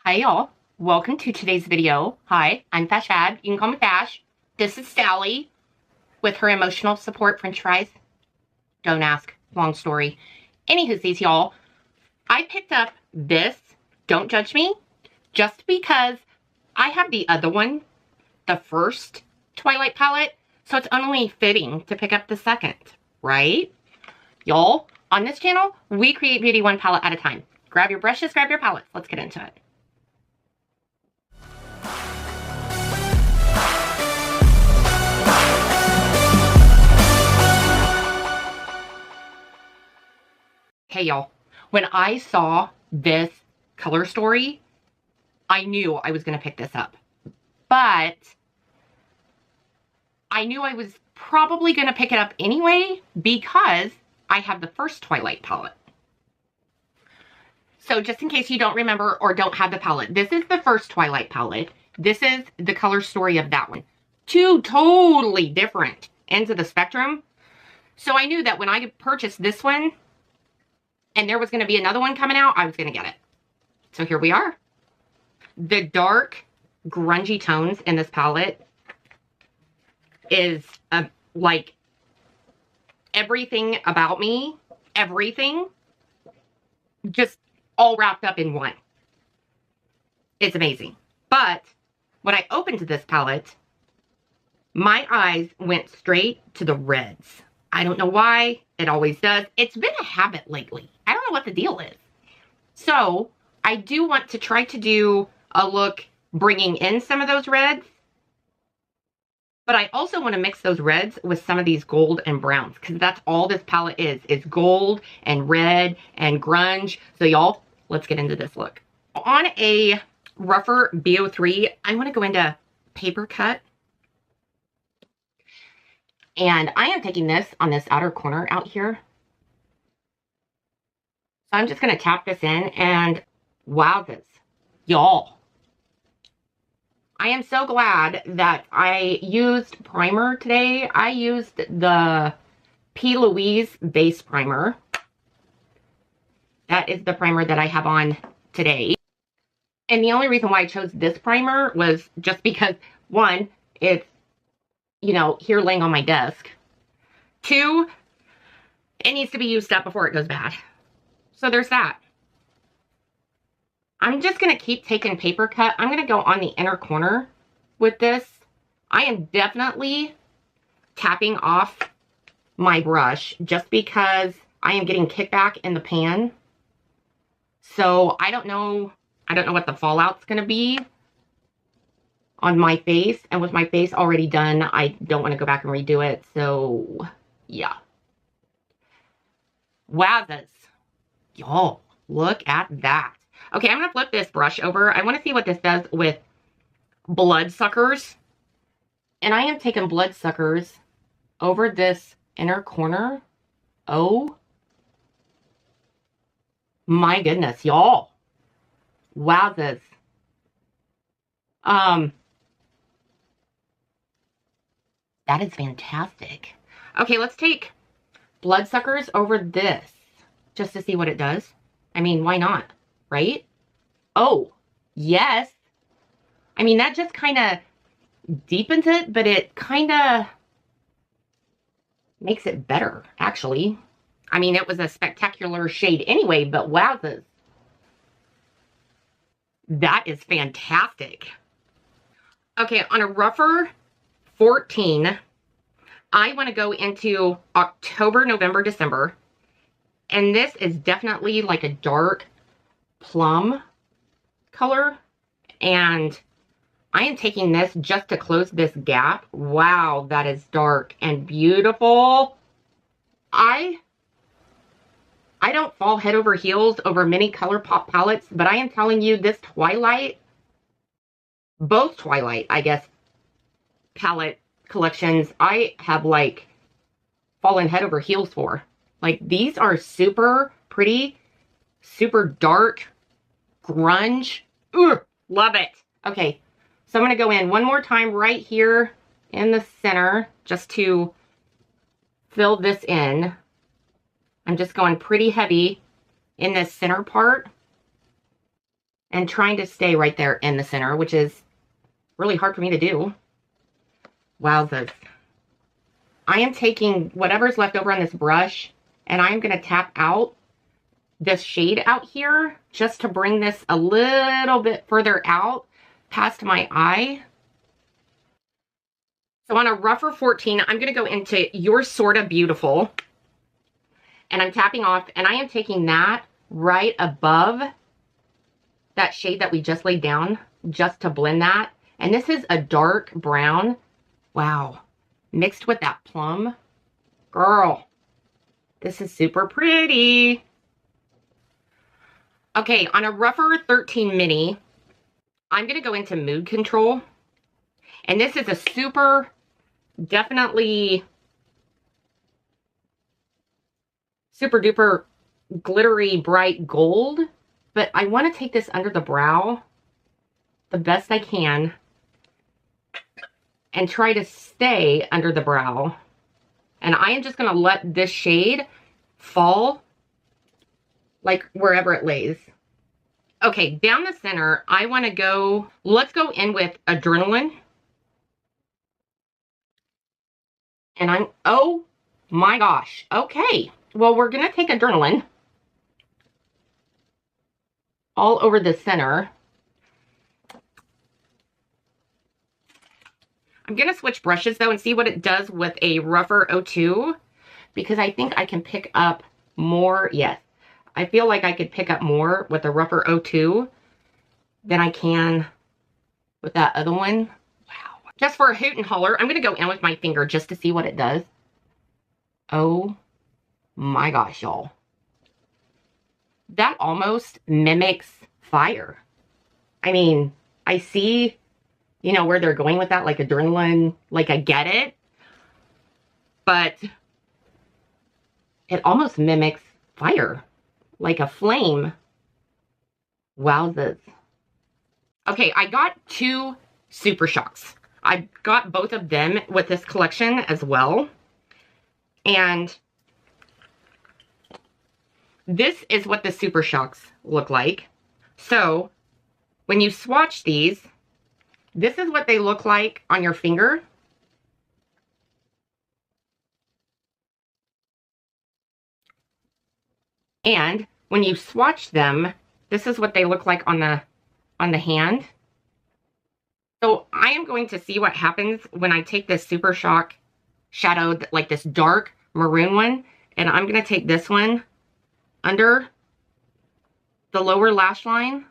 Hi y'all, welcome to today's video. Hi, I'm FashFab, you can call me Fash. This is Sally with her emotional support french fries. Don't ask, long story. Anywhoosies y'all, I picked up this, don't judge me, just because I have the other one, the first Twilight palette, so it's only fitting to pick up the second, right? Y'all, on this channel, we create beauty one palette at a time. Grab your brushes, grab your palettes, let's get into it. Hey y'all, when I saw this color story, I knew I was going to pick this up. But I knew I was probably going to pick it up anyway because I have the first Twilight palette. So just in case you don't remember or don't have the palette, this is the first Twilight palette. This is the color story of that one. Two totally different ends of the spectrum. So I knew that when I purchased this one, and there was going to be another one coming out, I was going to get it. So here we are. The dark, grungy tones in this palette is like everything about me, everything, just all wrapped up in one. It's amazing. But when I opened this palette, my eyes went straight to the reds. I don't know why. It always does. It's been a habit lately. I don't know what the deal is. So I do want to try to do a look bringing in some of those reds. But I also want to mix those reds with some of these gold and browns. Because that's all this palette is. It's gold and red and grunge. So y'all, let's get into this look. On a rougher BO3, I want to go into paper cut. And I am taking this on this outer corner out here. So I'm just going to tap this in and wow this. Y'all. I am so glad that I used primer today. I used the P. Louise base primer. That is the primer that I have on today. And the only reason why I chose this primer was just because, one, it's, you know, here laying on my desk. Two, it needs to be used up before it goes bad. So there's that. I'm just going to keep taking paper cut. I'm going to go on the inner corner with this. I am definitely tapping off my brush just because I am getting kickback in the pan. So I don't know what the fallout's going to be on my face, and with my face already done, I don't want to go back and redo it, so yeah. Wowzers. Y'all, look at that. Okay, I'm going to flip this brush over. I want to see what this does with bloodsuckers. And I am taking bloodsuckers over this inner corner. Oh my goodness, y'all. Wowzers. That is fantastic. Okay, let's take bloodsuckers over this just to see what it does. I mean, why not, right? Oh, yes. I mean, that just kind of deepens it, but it kind of makes it better, actually. I mean, it was a spectacular shade anyway, but wowzers. That is fantastic. Okay, on a rougher 14, I want to go into October, November, December. And this is definitely like a dark plum color. And I am taking this just to close this gap. Wow, that is dark and beautiful. I don't fall head over heels over many ColourPop palettes, but I am telling you, this Twilight, both Twilight, I guess, palette collections, I have like fallen head over heels for. Like, these are super pretty, super dark, grunge. Ooh, love it. Okay, so I'm going to go in one more time right here in the center just to fill this in. I'm just going pretty heavy in this center part. and trying to stay right there in the center, which is really hard for me to do. Wowzers. I am taking whatever's left over on this brush, and I'm going to tap out this shade out here just to bring this a little bit further out past my eye. So on a rougher 14, I'm going to go into You're Sorta Beautiful, and I'm tapping off, and I am taking that right above that shade that we just laid down just to blend that. And this is a dark brown. Wow. Mixed with that plum. Girl, this is super pretty. Okay, on a rougher 13 mini, I'm going to go into Mood Control. And this is a super, definitely super duper glittery bright gold. But I want to take this under the brow the best I can and try to stay under the brow. And I am just going to let this shade fall like wherever it lays. Okay, down the center, I want to go, let's go in with Adrenaline. And I'm, oh my gosh. Okay, well, we're going to take Adrenaline all over the center. I'm going to switch brushes though and see what it does with a rougher 02, because I think I can pick up more. Yes, I feel like I could pick up more with a rougher 02 than I can with that other one. Wow. Just for a hoot and holler, I'm going to go in with my finger just to see what it does. Oh my gosh, y'all. That almost mimics fire. I mean, I see, you know, where they're going with that, like Adrenaline, like I get it, but it almost mimics fire, like a flame. Wowzers. Okay, I got 2 Super Shocks. I got both of them with this collection as well. And this is what the Super Shocks look like. So when you swatch these, this is what they look like on your finger. And when you swatch them, this is what they look like on the hand. So I am going to see what happens when I take this Super Shock shadow, like this dark maroon one, and I'm going to take this one under the lower lash line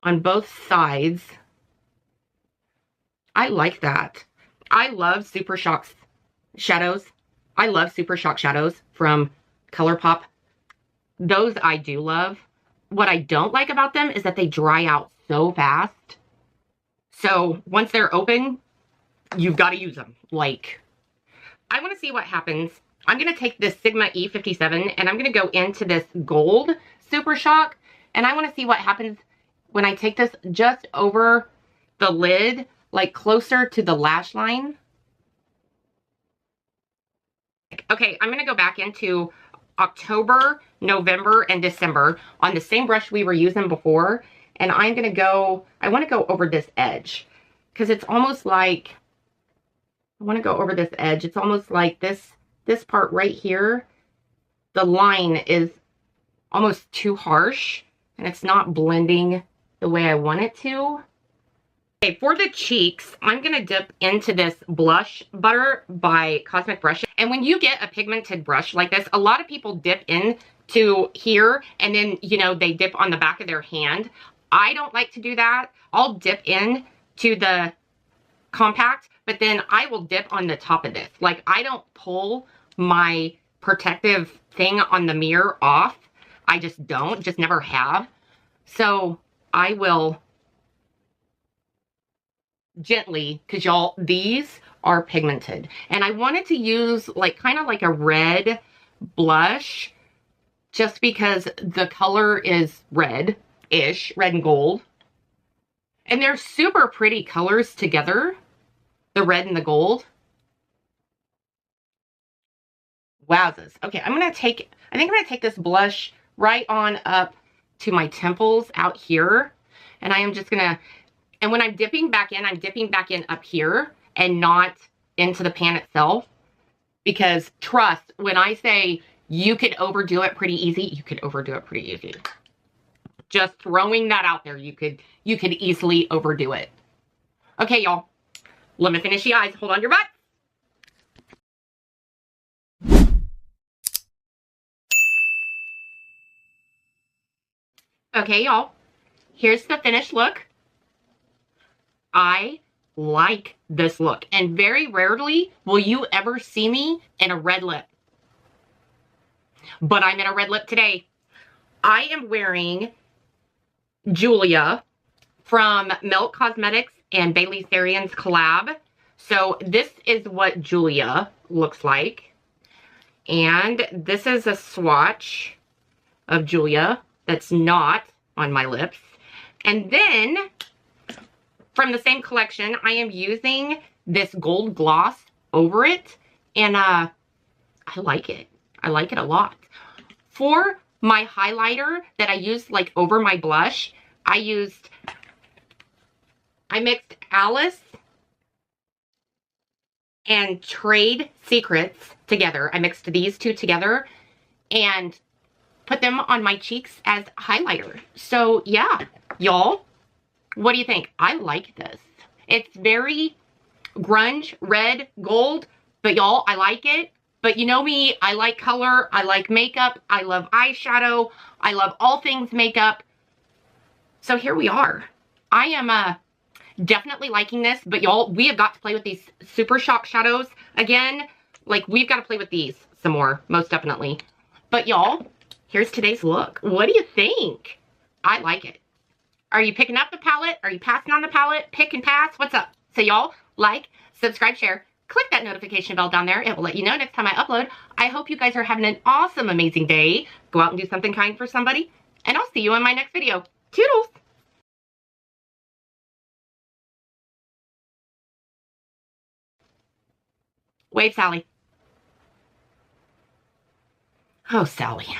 on both sides. I like that. I love Super Shock shadows. I love Super Shock shadows from ColourPop. Those I do love. What I don't like about them is that they dry out so fast. So once they're open, you've got to use them. Like, I want to see what happens. I'm going to take this Sigma E57 and I'm going to go into this gold Super Shock. And I want to see what happens when I take this just over the lid, like closer to the lash line. Okay, I'm going to go back into October, November, and December on the same brush we were using before. And I'm going to go, I want to go over this edge because it's almost like, I want to go over this edge. It's almost like this part right here, the line is almost too harsh and it's not blending the way I want it to. Okay, for the cheeks, I'm going to dip into this Blush Butter by Cosmic Brush. And when you get a pigmented brush like this, a lot of people dip into here and then, you know, they dip on the back of their hand. I don't like to do that. I'll dip in to the compact, but then I will dip on the top of this. Like, I don't pull my protective thing on the mirror off. I just don't, just never have. So I will gently, because y'all, these are pigmented. And I wanted to use like kind of like a red blush just because the color is red-ish, red and gold. And they're super pretty colors together, the red and the gold. Wowzers. Okay, I think I'm going to take this blush right on up to my temples out here. And I am just gonna, and when I'm dipping back in, I'm dipping back in up here and not into the pan itself. Because trust, when I say you could overdo it pretty easy, you could overdo it pretty easy. Just throwing that out there, you could easily overdo it. Okay, y'all. Let me finish the eyes. Hold on your butt. Okay, y'all. Here's the finished look. I like this look. And very rarely will you ever see me in a red lip. But I'm in a red lip today. I am wearing Julia from Milk Cosmetics and Bailey Sarian's collab. So this is what Julia looks like. And this is a swatch of Julia that's not on my lips. And then from the same collection, I am using this gold gloss over it. And I like it. I like it a lot. For my highlighter that I used like over my blush, I mixed Alice and Trade Secrets together. I mixed these two together and put them on my cheeks as highlighter. So yeah, y'all, what do you think? I like this. It's very grunge, red, gold, but y'all, I like it. But you know me, I like color, I like makeup, I love eyeshadow, I love all things makeup. So here we are. I am definitely liking this, but y'all, we have got to play with these Super Shock shadows again. Like, we've got to play with these some more, most definitely. But y'all, here's today's look. What do you think? I like it. Are you picking up the palette? Are you passing on the palette? Pick and pass? What's up? So y'all, like, subscribe, share. Click that notification bell down there. It will let you know next time I upload. I hope you guys are having an awesome, amazing day. Go out and do something kind for somebody. And I'll see you in my next video. Toodles! Wave, Sally. Oh, Sally.